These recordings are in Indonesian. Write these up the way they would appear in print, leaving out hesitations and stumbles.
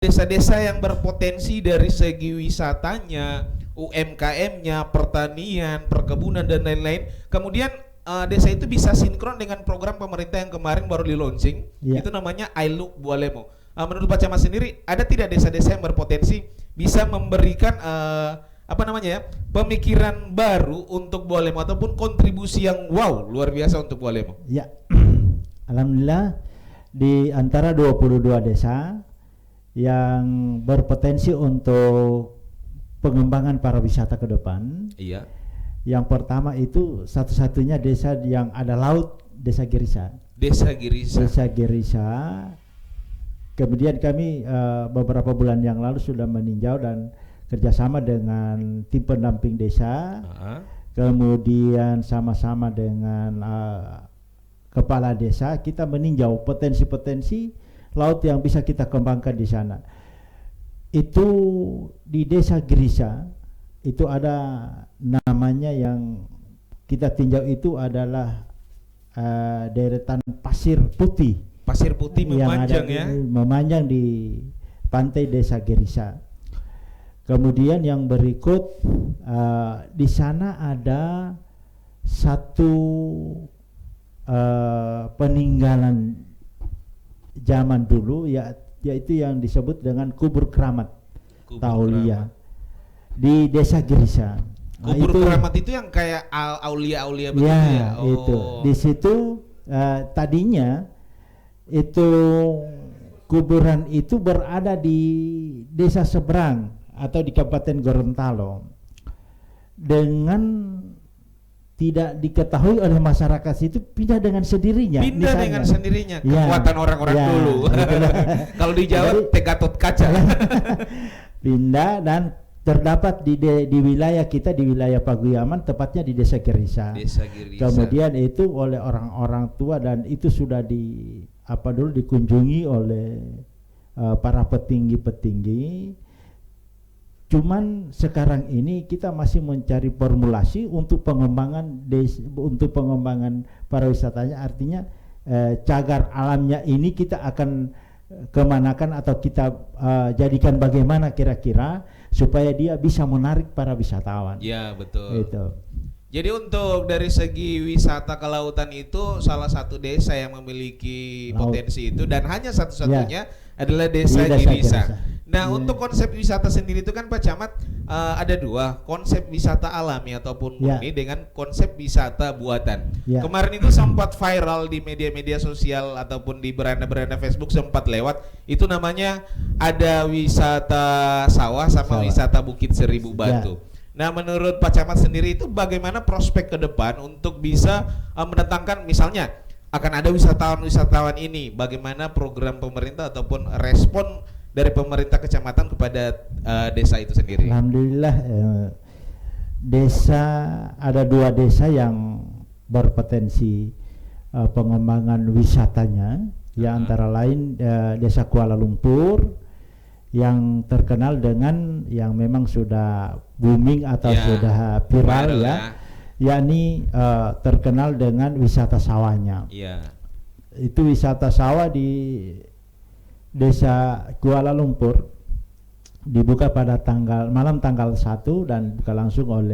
desa-desa yang berpotensi dari segi wisatanya, UMKM-nya, pertanian, perkebunan dan lain-lain. Kemudian desa itu bisa sinkron dengan program pemerintah yang kemarin baru di launching. Ya. Itu namanya iLook Bualemo. Menurut Pak Camat sendiri, ada tidak desa-desa yang berpotensi bisa memberikan pemikiran baru untuk Bualemo ataupun kontribusi yang wow luar biasa untuk Bualemo? Ya. Alhamdulillah di antara 22 desa yang berpotensi untuk pengembangan pariwisata ke depan. Iya. Yang pertama itu satu-satunya desa yang ada laut, Desa Girisa. Desa Girisa. Desa Girisa. Kemudian kami beberapa bulan yang lalu sudah meninjau dan kerjasama dengan tim pendamping desa. Kemudian sama-sama dengan kepala desa kita meninjau potensi-potensi laut yang bisa kita kembangkan di sana. Itu di Desa Girisa itu ada namanya yang kita tinjau itu adalah deretan pasir putih. Pasir putih memanjang ya. Memanjang di pantai Desa Girisa. Kemudian yang berikut di sana ada satu peninggalan zaman dulu yaitu yang disebut dengan kubur keramat Taulia di Desa Girisa. Kubur keramat itu yang kayak aulia-aulia begitu ya? Oh. Itu di situ tadinya itu kuburan itu berada di desa seberang atau di Kabupaten Gorontalo dengan tidak diketahui oleh masyarakat itu pindah dengan sendirinya. Pindah misalnya. Dengan sendirinya, kekuatan orang-orang dulu. Kalau di Jawa Gatot Kaca. Pindah dan terdapat di wilayah kita, di wilayah Paguyaman, tepatnya di Desa Girisa. Desa Girisa. Kemudian itu oleh orang-orang tua dan itu sudah dikunjungi oleh para petinggi-petinggi. Cuman sekarang ini kita masih mencari formulasi untuk pengembangan pariwisatanya, artinya cagar alamnya ini kita akan kemanakan atau kita jadikan bagaimana kira-kira supaya dia bisa menarik para wisatawan. Ya betul. Itu. Jadi untuk dari segi wisata kelautan itu salah satu desa yang memiliki potensi itu dan hanya satu-satunya adalah Desa Girisa. Nah untuk konsep wisata sendiri itu kan Pak Camat ada dua, konsep wisata alami ataupun murni dengan konsep wisata buatan. Kemarin itu sempat viral di media-media sosial ataupun di beranda-beranda Facebook sempat lewat, itu namanya ada wisata sawah sama wisata Bukit Seribu Batu. Nah menurut Pak Camat sendiri itu bagaimana prospek ke depan untuk bisa mendatangkan, misalnya akan ada wisatawan-wisatawan ini, bagaimana program pemerintah ataupun respon dari pemerintah kecamatan kepada desa itu sendiri? Alhamdulillah ada dua desa yang berpotensi pengembangan wisatanya, antara lain Desa Kuala Lumpur yang terkenal dengan yang memang sudah booming atau sudah viral yakni terkenal dengan wisata sawahnya. Itu wisata sawah di Desa Kuala Lumpur dibuka pada malam tanggal 1 dan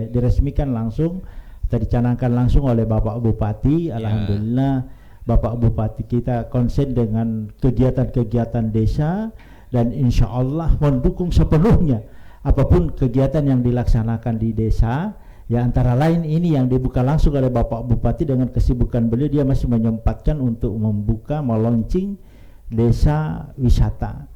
diresmikan langsung atau dicanangkan langsung oleh Bapak Bupati. Alhamdulillah Bapak Bupati kita konsen dengan kegiatan-kegiatan desa dan insya Allah mendukung sepenuhnya apapun kegiatan yang dilaksanakan di desa. Ya antara lain ini yang dibuka langsung oleh Bapak Bupati dengan kesibukan beliau, dia masih menyempatkan untuk melaunching desa wisata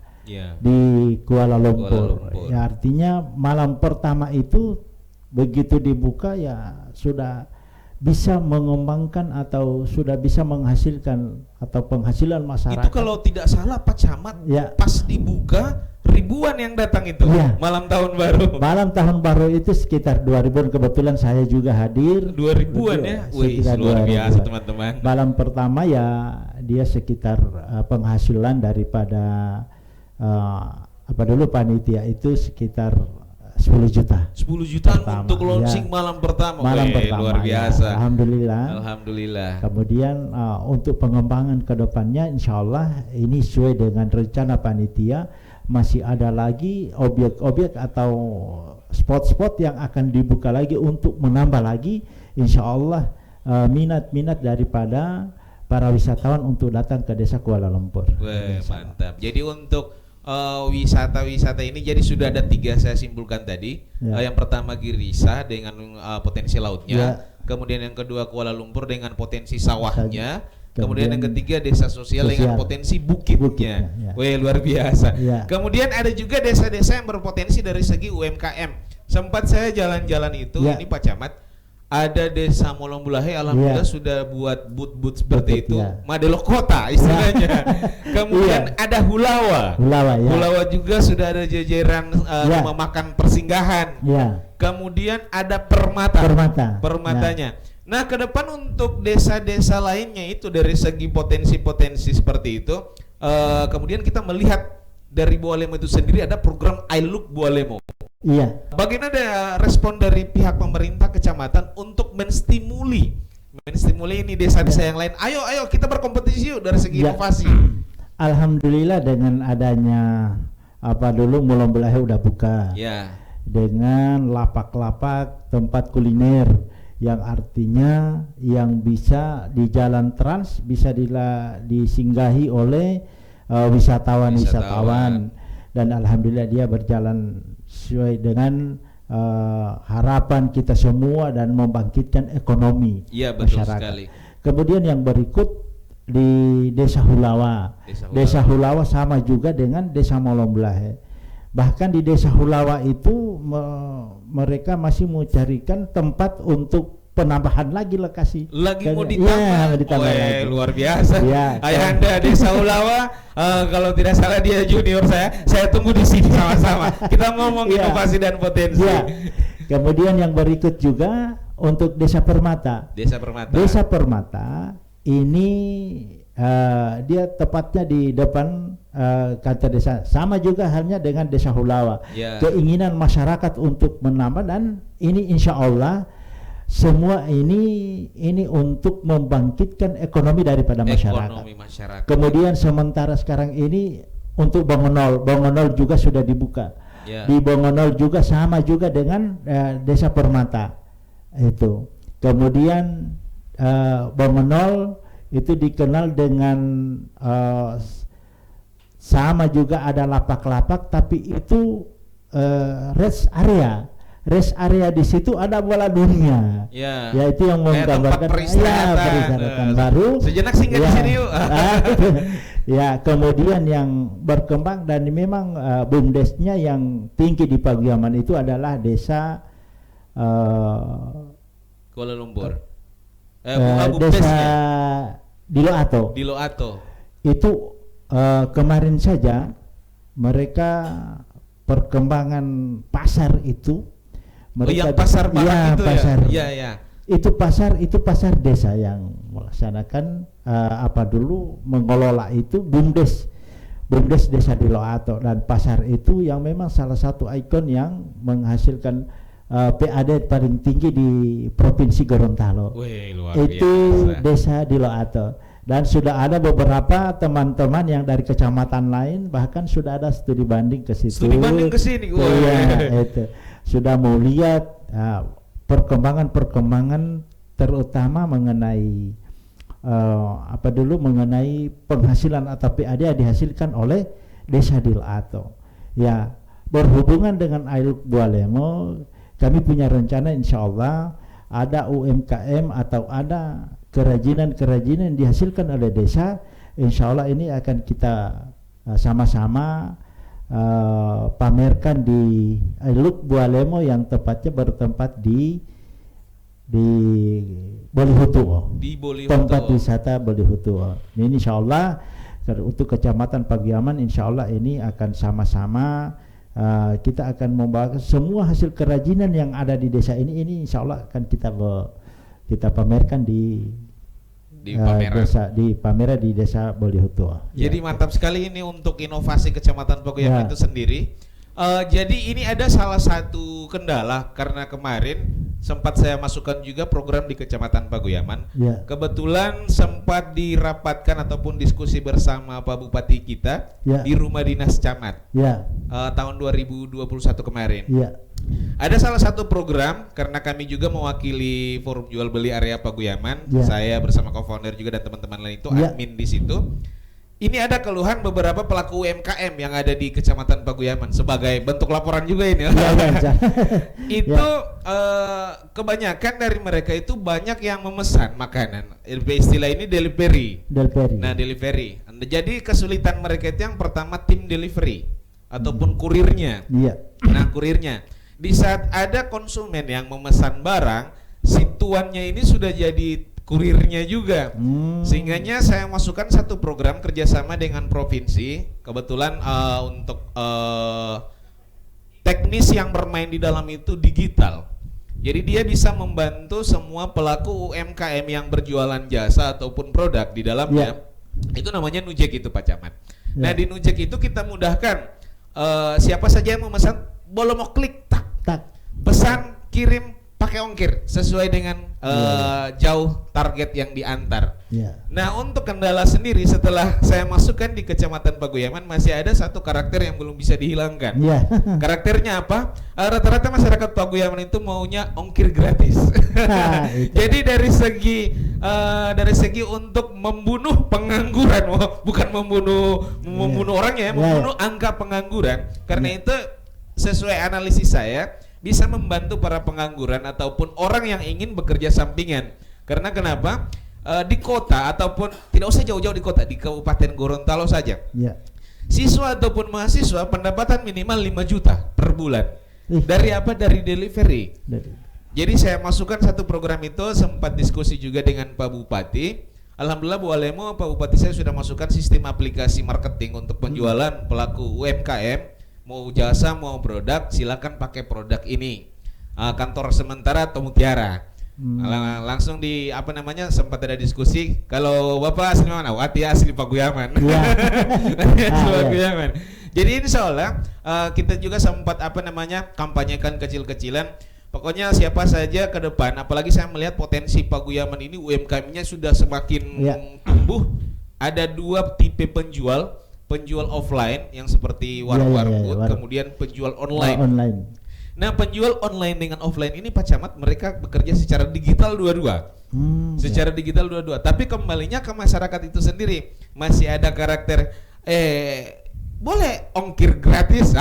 di Kuala Lumpur. Ya artinya malam pertama itu begitu dibuka ya sudah bisa mengembangkan atau sudah bisa menghasilkan atau penghasilan masyarakat. Itu kalau tidak salah Pak Camat pas dibuka ribuan yang datang itu malam tahun baru. Malam tahun baru itu sekitar 2000-an, kebetulan saya juga hadir. 2000-an ya? Wih, luar biasa teman-teman. Malam pertama ya dia sekitar penghasilan daripada panitia itu sekitar 10 juta. 10 juta pertama, untuk launching malam pertama. Luar biasa. Alhamdulillah. Kemudian untuk pengembangan ke depannya insya Allah ini sesuai dengan rencana panitia masih ada lagi objek-objek atau spot-spot yang akan dibuka lagi untuk menambah lagi insya Allah minat-minat daripada para wisatawan untuk datang ke desa Kuala Lumpur. Wah, mantap. Jadi untuk wisata-wisata ini jadi sudah ada 3 saya simpulkan tadi. Yang pertama Girisa dengan potensi lautnya, kemudian yang kedua Kuala Lumpur dengan potensi sawahnya, kemudian yang ketiga desa sosial dengan potensi bukitnya. Wah, luar biasa. Kemudian ada juga desa-desa yang berpotensi dari segi UMKM. Sempat saya jalan-jalan itu, ini Pak Camat, ada desa Molombulahe alhamdulillah sudah buat but-but seperti itu, Madelo Kota istilahnya. Kemudian ada Hulawa. Hulawa juga sudah ada jajaran rumah makan persinggahan. Kemudian ada Permatanya. Nah, ke depan untuk desa-desa lainnya itu dari segi potensi-potensi seperti itu, kemudian kita melihat dari Bualemo itu sendiri ada program I Look Bualemo. Bagaimana respon dari pihak pemerintah kecamatan untuk menstimuli ini desa-desa yang lain? Ayo kita berkompetisi yuk dari segi inovasi. Alhamdulillah dengan adanya Molombulahe udah buka. Dengan lapak-lapak tempat kuliner yang artinya yang bisa di jalan trans bisa disinggahi oleh wisatawan dan alhamdulillah dia berjalan sesuai dengan harapan kita semua dan membangkitkan ekonomi masyarakat. Sekali. Kemudian yang berikut di Desa Hulawa. Desa Hulawa sama juga dengan Desa Molombulahe. Bahkan di Desa Hulawa itu mereka masih mencarikan tempat untuk penambahan lagi lokasi. Mau ditambah lagi. Luar biasa. Ayahanda Desa Hulawa, kalau tidak salah dia junior saya tunggu di sini sama-sama. Kita ngomong inovasi dan potensi. Kemudian yang berikut juga untuk Desa Permata. Desa Permata ini dia tepatnya di depan kantor desa, sama juga halnya dengan Desa Hulawa. Keinginan masyarakat untuk menambah dan ini insya Allah semua ini untuk membangkitkan ekonomi daripada masyarakat. Kemudian sementara sekarang ini untuk Bongonol juga sudah dibuka. Di Bongonol juga sama juga dengan Desa Permata itu. Kemudian Bongonol itu dikenal dengan sama juga ada lapak-lapak, tapi itu rest area di situ ada bola dunia. Yaitu yang menggambarkan peristirahatan baru. Sejenak singgah di sini yuk. Kemudian yang berkembang dan memang BUMDesnya yang tinggi di Pagiaman itu adalah Desa Kuala Lumpur. Desa Diloato. Itu kemarin saja mereka perkembangan pasar itu mereka itu pasar desa yang melaksanakan mengelola itu BUMDes Desa Diloato, dan pasar itu yang memang salah satu ikon yang menghasilkan PAD paling tinggi di Provinsi Gorontalo. Itu Desa Diloato. Dan sudah ada beberapa teman-teman yang dari kecamatan lain bahkan sudah ada studi banding ke situ. Itu sudah mau lihat perkembangan terutama mengenai mengenai penghasilan atau PAD yang dihasilkan oleh Desa Diloato. Berhubungan dengan I Look Bualemo, kami punya rencana insya Allah ada UMKM atau ada kerajinan yang dihasilkan oleh desa. Insya Allah ini akan kita sama-sama pamerkan di I Look Bualemo yang tepatnya bertempat di Bolihutuo, tempat wisata Bolihutuo. Ini insya Allah untuk Kecamatan Pagiaman insya Allah ini akan sama-sama kita akan membawa semua hasil kerajinan yang ada di desa ini insya Allah akan kita pamerkan di pameran di Desa Bolihutuo. Jadi mantap sekali ini untuk inovasi Kecamatan Pagiaman itu sendiri. Jadi ini ada salah satu kendala karena kemarin sempat saya masukkan juga program di Kecamatan Paguyaman. Ya. Kebetulan sempat dirapatkan ataupun diskusi bersama Pak Bupati kita di rumah dinas camat tahun 2021 kemarin. Ada salah satu program, karena kami juga mewakili forum jual beli area Paguyaman, saya bersama co-founder juga dan teman-teman lain itu admin di situ. Ini ada keluhan beberapa pelaku UMKM yang ada di Kecamatan Paguyaman, sebagai bentuk laporan juga ini. Itu kebanyakan dari mereka itu banyak yang memesan makanan. Istilah ini delivery. Nah, delivery. Jadi kesulitan mereka itu yang pertama tim delivery ataupun kurirnya. Nah, kurirnya. Di saat ada konsumen yang memesan barang, si tuannya ini sudah jadi kurirnya juga, sehingganya saya masukkan satu program kerjasama dengan provinsi. Kebetulan untuk teknis yang bermain di dalam itu digital, jadi dia bisa membantu semua pelaku UMKM yang berjualan jasa ataupun produk di dalamnya. Itu namanya Nujek itu Pak Camat. Nah, di Nujek itu kita mudahkan siapa saja yang memesan, boleh mau klik tak pesan kirim pakai ongkir sesuai dengan jauh target yang diantar. Nah, untuk kendala sendiri setelah saya masukkan di Kecamatan Paguyaman, masih ada satu karakter yang belum bisa dihilangkan. Karakternya apa? Rata-rata masyarakat Paguyaman itu maunya ongkir gratis. Jadi dari segi untuk membunuh pengangguran, bukan membunuh orangnya ya, membunuh angka pengangguran. Karena itu sesuai analisis saya, bisa membantu para pengangguran ataupun orang yang ingin bekerja sampingan. Karena kenapa? Di kota ataupun tidak usah jauh-jauh di kota, di Kabupaten Gorontalo saja, siswa ataupun mahasiswa pendapatan minimal 5 juta per bulan. Dari apa? Dari delivery. Jadi saya masukkan satu program itu, sempat diskusi juga dengan Pak Bupati. Alhamdulillah Bu Alemo, Pak Bupati saya sudah masukkan sistem aplikasi marketing untuk penjualan pelaku UMKM. Mau jasa mau produk, silakan pakai produk ini. Kantor sementara atau Mutiara. Langsung di sempat ada diskusi. Kalau Bapak asli mana? Wati asli Paguyaman. Paguyaman. Jadi insya Allah kita juga sempat kampanyekan kecil-kecilan. Pokoknya siapa saja ke depan, apalagi saya melihat potensi Paguyaman ini UMKM-nya sudah semakin tumbuh. Ada 2 tipe penjual offline yang seperti warung-warung, kemudian penjual online. Nah, penjual online dengan offline ini Pak Camat, mereka bekerja secara digital dua-dua. Tapi kembalinya ke masyarakat itu sendiri. Masih ada karakter boleh ongkir gratis.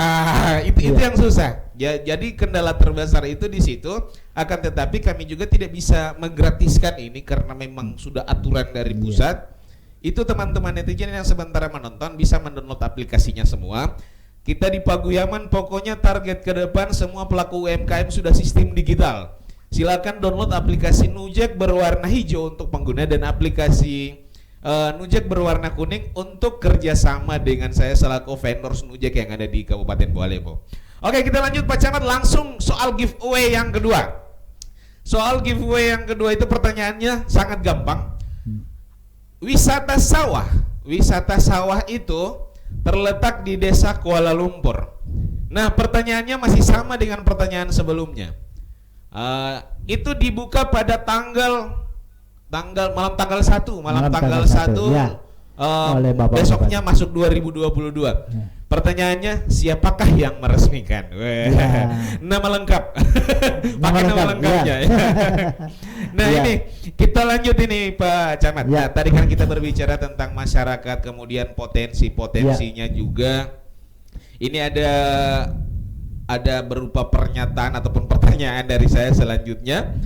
Itu yang susah. Jadi kendala terbesar itu di situ. Akan tetapi kami juga tidak bisa menggratiskan ini karena memang sudah aturan dari pusat. Itu teman-teman netizen yang sementara menonton bisa mendownload aplikasinya semua. Kita di Paguyaman pokoknya target ke depan semua pelaku UMKM sudah sistem digital. Silakan download aplikasi Nujek berwarna hijau untuk pengguna dan aplikasi Nujek berwarna kuning untuk kerjasama dengan saya selaku vendor Nujek yang ada di Kabupaten Bualemo. Oke, kita lanjut Pak Camat, langsung soal giveaway yang kedua. Soal giveaway yang kedua itu pertanyaannya sangat gampang. Wisata sawah itu terletak di Desa Kuala Lumpur. Nah, pertanyaannya masih sama dengan pertanyaan sebelumnya. Itu dibuka pada malam tanggal 1 oleh besoknya masuk 2022. Pertanyaannya, siapakah yang meresmikan? Nama lengkap. Pakai nama lengkapnya. Nah, ini kita lanjut ini Pak Camat. Nah, tadi kan kita berbicara tentang masyarakat, kemudian potensinya juga. Ini ada berupa pernyataan ataupun pertanyaan dari saya selanjutnya.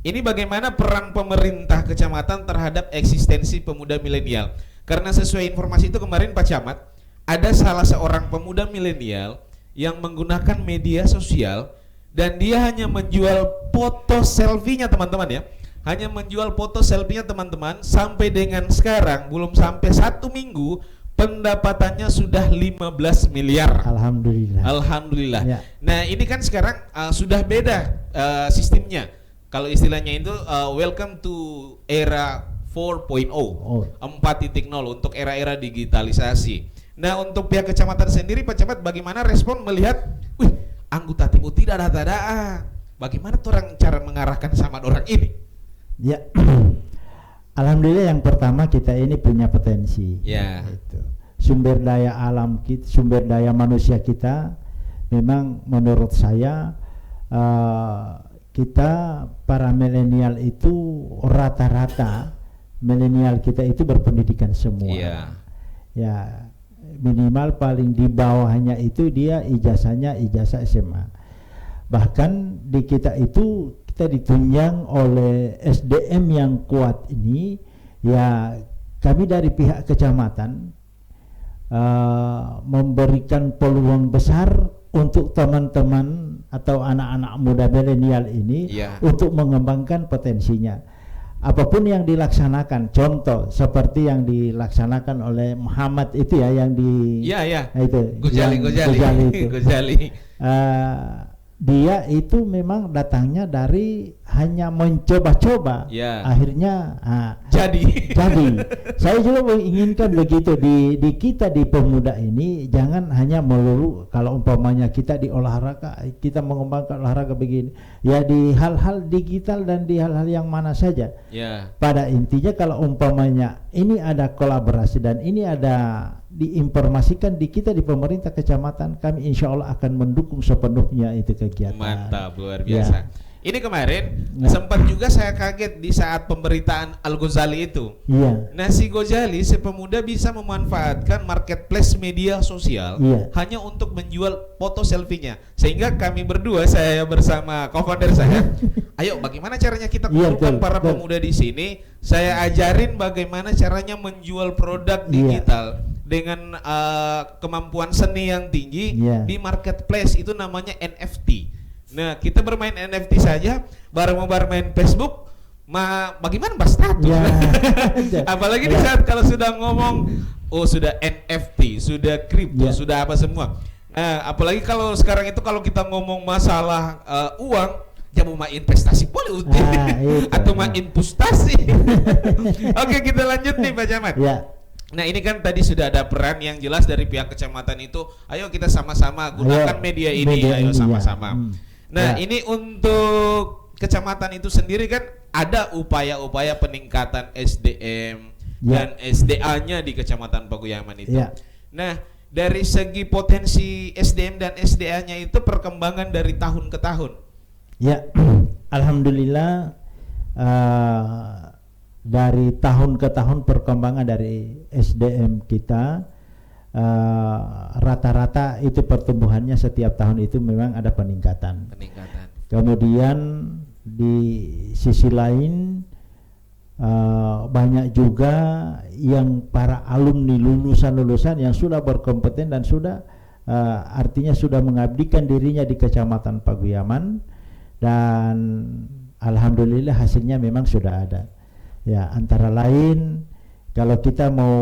Ini bagaimana peran pemerintah kecamatan terhadap eksistensi pemuda milenial? Karena sesuai informasi itu kemarin Pak Camat, ada salah seorang pemuda milenial yang menggunakan media sosial dan dia hanya menjual foto selfie-nya teman-teman ya. Hanya menjual foto selfie-nya teman-teman, sampai dengan sekarang belum sampai 1 minggu pendapatannya sudah 15 miliar. Alhamdulillah. Nah, ini kan sekarang sudah beda sistemnya. Kalau istilahnya itu welcome to era 4.0, 4.0 untuk era-era digitalisasi. Nah, untuk pihak kecamatan sendiri Pak Camat, bagaimana respon melihat anggota tim tidak ada bagaimana orang cara mengarahkan sama orang ini? Ya, alhamdulillah yang pertama kita ini punya potensi. Ya. Itu. Sumber daya alam kita, sumber daya manusia kita, memang menurut saya kita para milenial itu rata-rata milenial kita itu berpendidikan semua. Ya, minimal paling di bawahnya itu dia ijazahnya ijazah SMA. Bahkan di kita itu kita ditunjang oleh SDM yang kuat ini. Ya, kami dari pihak kecamatan memberikan peluang besar untuk teman-teman atau anak-anak muda milenial ini untuk mengembangkan potensinya. Apapun yang dilaksanakan, contoh seperti yang dilaksanakan oleh Muhammad itu ya, yang di itu Gojali itu. Gojali. Dia itu memang datangnya dari hanya mencoba-coba, akhirnya jadi. Saya juga menginginkan begitu di kita di pemuda ini, jangan hanya melulu kalau umpamanya kita di olahraga, kita mengembangkan olahraga begini, ya di hal-hal digital dan di hal-hal yang mana saja. Pada intinya kalau umpamanya ini ada kolaborasi dan ini ada diinformasikan di kita di pemerintah kecamatan, kami insya Allah akan mendukung sepenuhnya itu kegiatan. Mantap, luar biasa. Ini kemarin sempat juga saya kaget di saat pemberitaan Al-Ghazali itu. Nah, si Ghazali si pemuda bisa memanfaatkan marketplace media sosial hanya untuk menjual foto selfie-nya. Sehingga kami berdua, saya bersama co-founder saya, ayo bagaimana caranya kita kumpulkan para pemuda di sini. Saya ajarin bagaimana caranya menjual produk digital dengan kemampuan seni yang tinggi di marketplace, itu namanya NFT. Nah, kita bermain NFT saja, baru mau bermain Facebook, bagaimana bahas status? Apalagi di saat kalau sudah ngomong, sudah NFT, sudah kripto, sudah apa semua. Apalagi kalau sekarang itu kalau kita ngomong masalah uang, mau main investasi boleh atau main pustasi. Oke, kita lanjut nih Pak Camat. Nah, ini kan tadi sudah ada peran yang jelas dari pihak kecamatan itu. Ayo kita sama-sama gunakan media ini, ayo sama-sama. Nah, ini untuk kecamatan itu sendiri kan ada upaya-upaya peningkatan SDM dan SDA-nya di Kecamatan Pakuyaman itu. Nah, dari segi potensi SDM dan SDA-nya itu perkembangan dari tahun ke tahun. Ya, alhamdulillah dari tahun ke tahun perkembangan dari SDM kita rata-rata itu pertumbuhannya setiap tahun itu memang ada peningkatan. Kemudian di sisi lain banyak juga yang para alumni lulusan yang sudah berkompeten dan sudah artinya sudah mengabdikan dirinya di Kecamatan Pakuyaman, dan alhamdulillah hasilnya memang sudah ada. Ya, antara lain kalau kita mau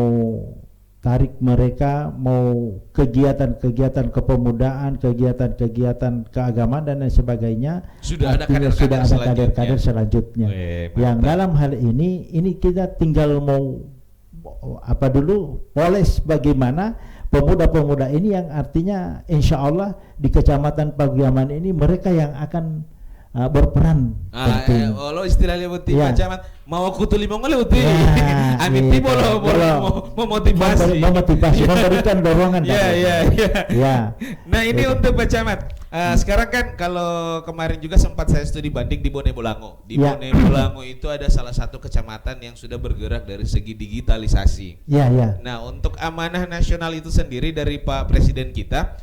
tarik mereka, mau kegiatan-kegiatan kepemudaan, kegiatan-kegiatan keagamaan dan lain sebagainya, sudah ada kader-kader selanjutnya. Yang dalam hal ini kita tinggal mau poles bagaimana pemuda-pemuda ini yang artinya insya Allah di Kecamatan Pakuyaman ini mereka yang akan berperan. Lo istilahnya buti Camat mau kutuli mongol uti. Amit bolo memotivasi, memberikan dorongan. Nah, ini untuk Pak Camat. Sekarang kan kalau kemarin juga sempat saya studi banding di Bone Bolango. Di Bone Bolango itu ada salah satu kecamatan yang sudah bergerak dari segi digitalisasi. Nah, untuk amanah nasional itu sendiri dari Pak Presiden kita,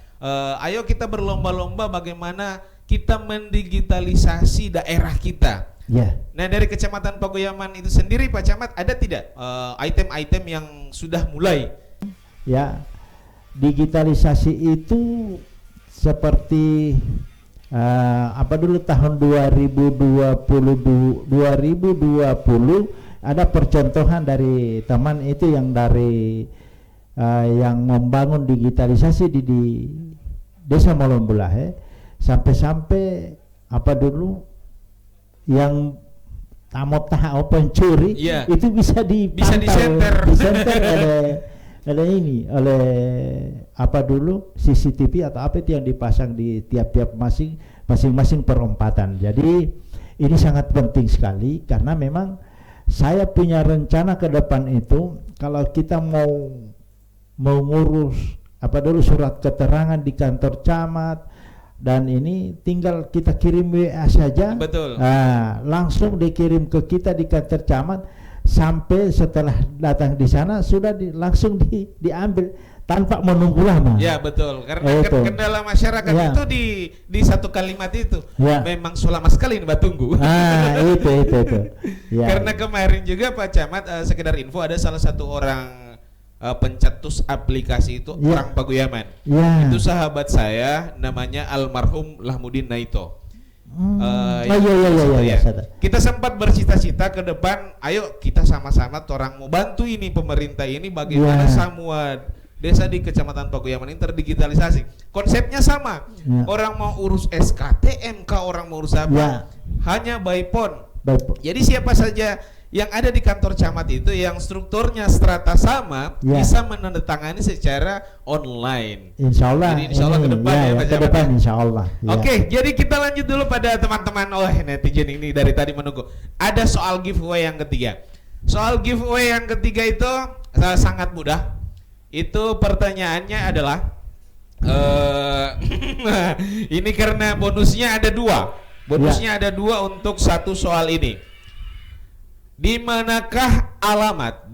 ayo kita berlomba-lomba bagaimana kita mendigitalisasi daerah kita. Nah, dari Kecamatan Pakuyaman itu sendiri Pak Camat ada tidak item-item yang sudah mulai? Digitalisasi itu seperti tahun 2020 ada percontohan dari teman itu yang dari yang membangun digitalisasi di Desa Molombulahe. Sampai-sampai yang pencuri itu bisa disenter oleh CCTV atau apa itu yang dipasang di tiap-tiap masing masing-masing perempatan. Jadi ini sangat penting sekali karena memang saya punya rencana ke depan itu kalau kita mau ngurus apa dulu surat keterangan di kantor camat dan ini tinggal kita kirim WA saja. Betul. Nah, langsung dikirim ke kita di kantor camat sampai setelah datang di sana sudah langsung diambil tanpa menunggu lama. Ya betul, karena kendala masyarakat itu di satu kalimat itu memang lama sekali Mbak tunggu. Itu. Ya. Karena kemarin juga Pak Camat sekedar info ada salah satu orang pencetus aplikasi itu orang Paguyaman. Itu sahabat saya namanya almarhum Lahmudin Naito. Kita sempat bercita-cita ke depan, ayo kita sama-sama orang mau bantu ini pemerintah ini bagaimana semua desa di Kecamatan Paguyaman ini terdigitalisasi. Konsepnya sama. Orang mau urus SKT, MK, orang mau urus apa? Hanya by phone. Jadi siapa saja yang ada di kantor camat itu yang strukturnya strata sama bisa menandatangani secara online. Insya Allah. Jadi insya Allah ke depan ke depan insya Allah. Oke, jadi kita lanjut dulu pada teman-teman. Netizen ini dari tadi menunggu. Ada soal giveaway yang ketiga. Soal giveaway yang ketiga itu sangat mudah. Itu pertanyaannya adalah ini karena bonusnya ada dua. Bonusnya ada dua untuk satu soal ini. Di manakah alamat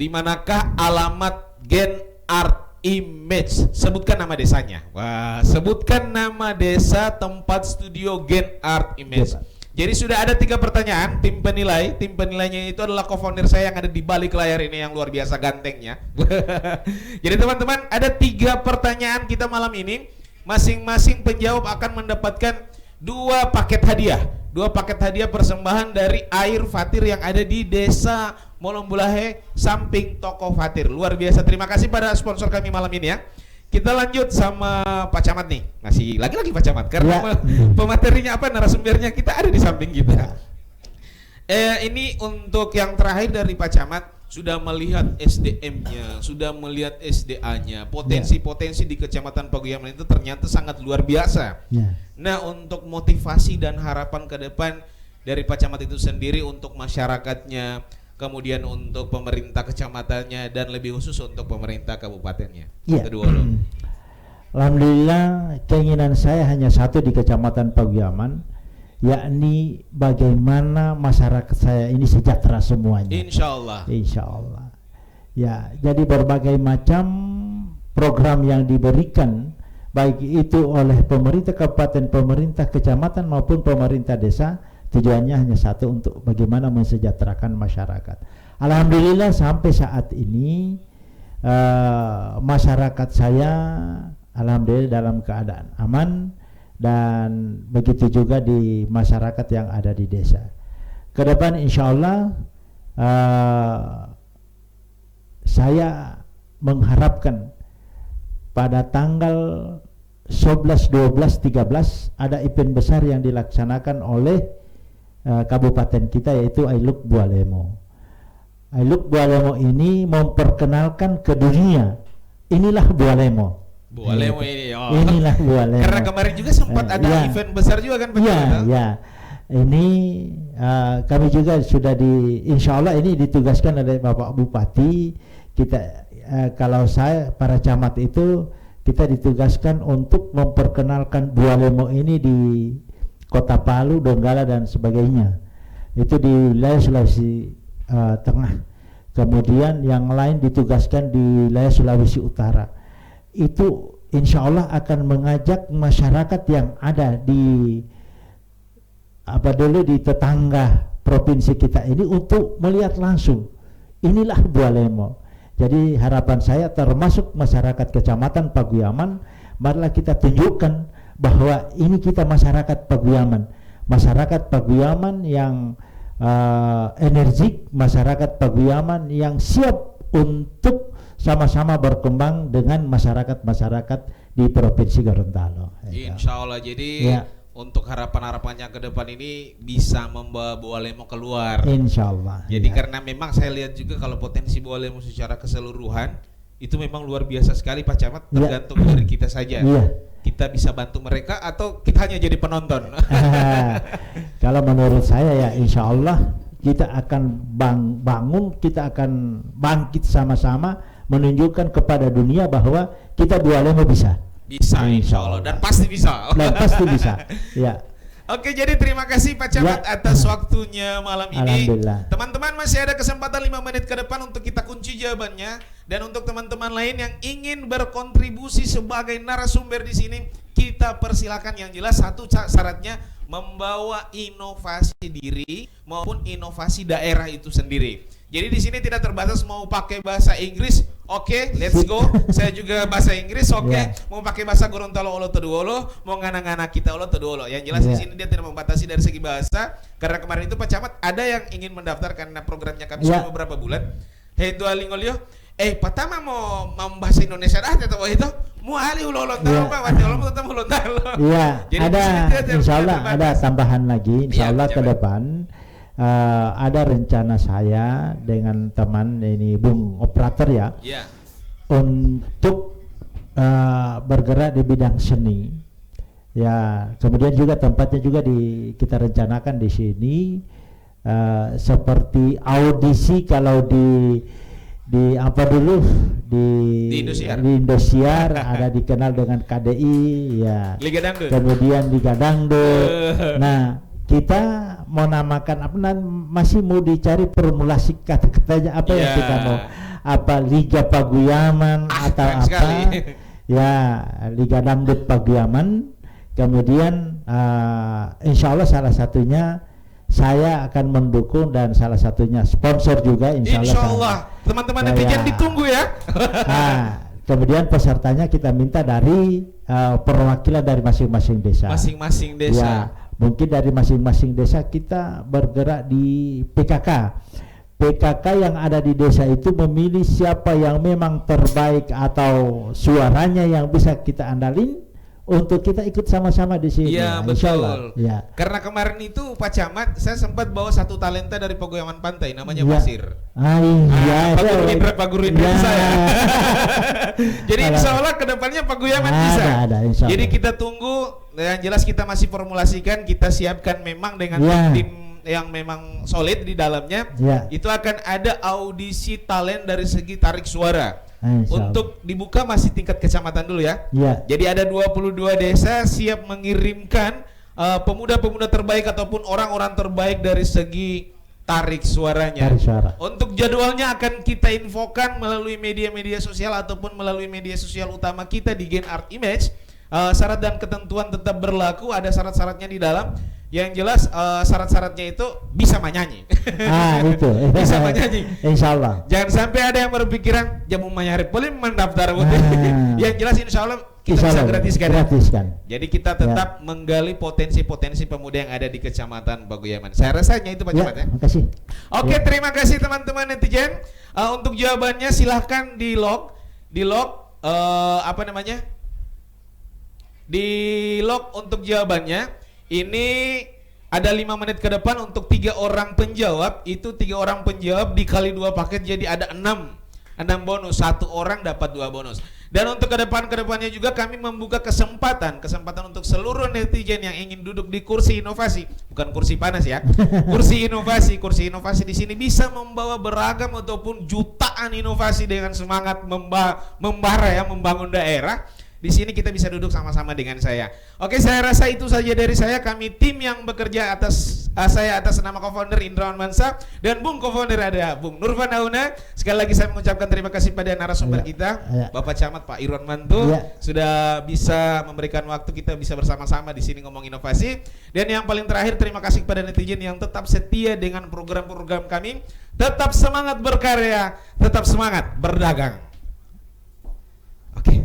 Gen Art Image? Sebutkan nama desanya. Wah, sebutkan nama desa tempat studio Gen Art Image. Jadi sudah ada 3 pertanyaan. Tim penilainya itu adalah co-founder saya yang ada di balik layar ini yang luar biasa gantengnya. Jadi teman-teman, ada 3 pertanyaan kita malam ini. Masing-masing penjawab akan mendapatkan 2 paket hadiah. 2 paket hadiah persembahan dari air Fatir yang ada di Desa Molombulahe samping Toko Fatir. Luar biasa. Terima kasih pada sponsor kami malam ini ya. Kita lanjut sama Pak Camat nih. Masih lagi-lagi Pak Camat karena pematerinya narasumbernya kita ada di samping kita. Ini untuk yang terakhir dari Pak Camat, sudah melihat SDM-nya, sudah melihat SDA-nya, potensi-potensi di Kecamatan Paguyaman itu ternyata sangat luar biasa. Nah, untuk motivasi dan harapan ke depan dari Pak Camat itu sendiri untuk masyarakatnya, kemudian untuk pemerintah kecamatannya dan lebih khusus untuk pemerintah kabupatennya. Kedua loh. Alhamdulillah keinginan saya hanya satu di Kecamatan Paguyaman, yakni bagaimana masyarakat saya ini sejahtera semuanya. Insya Allah. Ya, jadi berbagai macam program yang diberikan baik itu oleh pemerintah kabupaten, pemerintah kecamatan maupun pemerintah desa, tujuannya hanya satu, untuk bagaimana mensejahterakan masyarakat. Alhamdulillah sampai saat ini masyarakat saya alhamdulillah dalam keadaan aman, dan begitu juga di masyarakat yang ada di desa. Kedepan insya Allah saya mengharapkan pada tanggal 11, 12, 13 ada event besar yang dilaksanakan oleh kabupaten kita, yaitu Ailuk Bualemo. Ailuk Bualemo ini memperkenalkan ke dunia, inilah Bualemo. Ini inilah Bualemo. Karena kemarin juga sempat ada event besar juga kan Pak? Ini kami juga sudah insya Allah ini ditugaskan oleh Bapak Bupati. Kita kalau saya para camat itu kita ditugaskan untuk memperkenalkan Bualemo ini di Kota Palu, Donggala dan sebagainya. Itu di wilayah Sulawesi Tengah. Kemudian yang lain ditugaskan di wilayah Sulawesi Utara. Itu insya Allah akan mengajak masyarakat yang ada di di tetangga provinsi kita ini untuk melihat langsung inilah Bualemo. Jadi harapan saya termasuk masyarakat Kecamatan Paguyaman, marilah kita tunjukkan bahwa ini kita masyarakat Paguyaman, masyarakat Paguyaman yang energik, masyarakat Paguyaman yang siap untuk sama-sama berkembang dengan masyarakat-masyarakat di Provinsi Gorontalo. Insya Allah. Jadi untuk harapan-harapannya ke depan ini bisa membawa Bualemo keluar. Insya Allah. Jadi karena memang saya lihat juga kalau potensi Bualemo secara keseluruhan itu memang luar biasa sekali Pak Camat, tergantung dari kita saja. kita bisa bantu mereka atau kita hanya jadi penonton? Kalau menurut saya ya insya Allah kita akan bangun, kita akan bangkit sama-sama menunjukkan kepada dunia bahwa kita Bualema bisa. Bisa insya Allah dan pasti bisa. Dan pasti bisa. Ya. Oke, jadi terima kasih Pak Camat atas waktunya malam ini. Teman-teman masih ada kesempatan 5 menit ke depan untuk kita kunci jawabannya. Dan untuk teman-teman lain yang ingin berkontribusi sebagai narasumber di sini, kita persilakan. Yang jelas satu syaratnya membawa inovasi diri maupun inovasi daerah itu sendiri. Jadi di sini tidak terbatas mau pakai bahasa Inggris, oke, let's go. Saya juga bahasa Inggris, oke. Mau pakai bahasa Gorontalo Olo Toduolo, mau ngana-ngana kita Olo Toduolo. Yang jelas di sini dia tidak membatasi dari segi bahasa. Karena kemarin itu Pak Camat ada yang ingin mendaftar karena programnya kami sudah beberapa bulan. Itu alingolio. Pertama mau bahasa Indonesia dah tetap itu. Mau ahli Gorontalo Pak, wati Olo tetap Gorontalo. Iya, ada insyaallah ada tambahan lagi insyaallah ke depan. Ada rencana saya dengan teman ini Bung Operator ya, untuk bergerak di bidang seni ya, kemudian juga tempatnya juga kita rencanakan di sini seperti audisi kalau di apa dulu di Indosiar ada dikenal dengan KDI ya, Liga Dangdut. Kemudian Liga Dangdut. Nah, kita mau namakan apa, masih mau dicari formulasi kata-katanya apa yang kita mau, apa Liga Paguyaman atau apa sekali. Ya Liga Dangdut Paguyaman. Kemudian insya Allah salah satunya saya akan mendukung dan salah satunya sponsor juga insya Allah. Teman-teman netizen ditunggu ya. Kemudian pesertanya kita minta dari perwakilan dari masing-masing desa. Masing-masing desa. Ya, mungkin dari masing-masing desa kita bergerak di PKK. PKK yang ada di desa itu memilih siapa yang memang terbaik atau suaranya yang bisa kita andalin untuk kita ikut sama-sama di sini. Iya betul. Ya. Karena kemarin itu Pak Camat saya sempat bawa satu talenta dari Paguyaman Pantai namanya Basir. Pak Guru Indra saya. Jadi insya Allah kedepannya Paguyaman bisa. Jadi kita tunggu. Yang jelas kita masih formulasikan, kita siapkan memang dengan tim yang memang solid di dalamnya. Itu akan ada audisi talent dari segi tarik suara. Untuk dibuka masih tingkat kecamatan dulu ya. Jadi ada 22 desa siap mengirimkan pemuda-pemuda terbaik ataupun orang-orang terbaik dari segi tarik suaranya. Untuk jadwalnya akan kita infokan melalui media-media sosial ataupun melalui media sosial utama kita di Gen Art Image. Syarat dan ketentuan tetap berlaku, ada syarat-syaratnya di dalam. Yang jelas syarat-syaratnya itu bisa menyanyi. Itu bisa menyanyi. Insya Allah. Jangan sampai ada yang berpikiran jamu mayari boleh mendaftar. Yang jelas insya Allah kita bisa gratiskan. Jadi kita tetap menggali potensi-potensi pemuda yang ada di Kecamatan Paguyaman. Saya rasanya itu Pak Camat ya. Makasih. Oke, terima kasih teman-teman netizen. Untuk jawabannya silahkan di log untuk jawabannya. Ini ada 5 menit ke depan untuk 3 orang penjawab. Itu 3 orang penjawab dikali 2 paket jadi ada 6 bonus. 1 orang dapat 2 bonus. Dan untuk kedepannya juga kami membuka kesempatan untuk seluruh netizen yang ingin duduk di kursi inovasi, bukan kursi panas ya, kursi inovasi di sini bisa membawa beragam ataupun jutaan inovasi dengan semangat membara ya, membangun daerah. Di sini kita bisa duduk sama-sama dengan saya. Oke, saya rasa itu saja dari saya. Kami tim yang bekerja atas nama co-founder Indrawan Mansa dan Bung co-founder ada Bung Nurvan Auna. Sekali lagi saya mengucapkan terima kasih pada narasumber kita, Bapak Camat Pak Irwan Mantu, sudah bisa memberikan waktu kita bisa bersama-sama di sini ngomong inovasi. Dan yang paling terakhir terima kasih kepada netizen yang tetap setia dengan program-program kami. Tetap semangat berkarya, tetap semangat berdagang. Oke.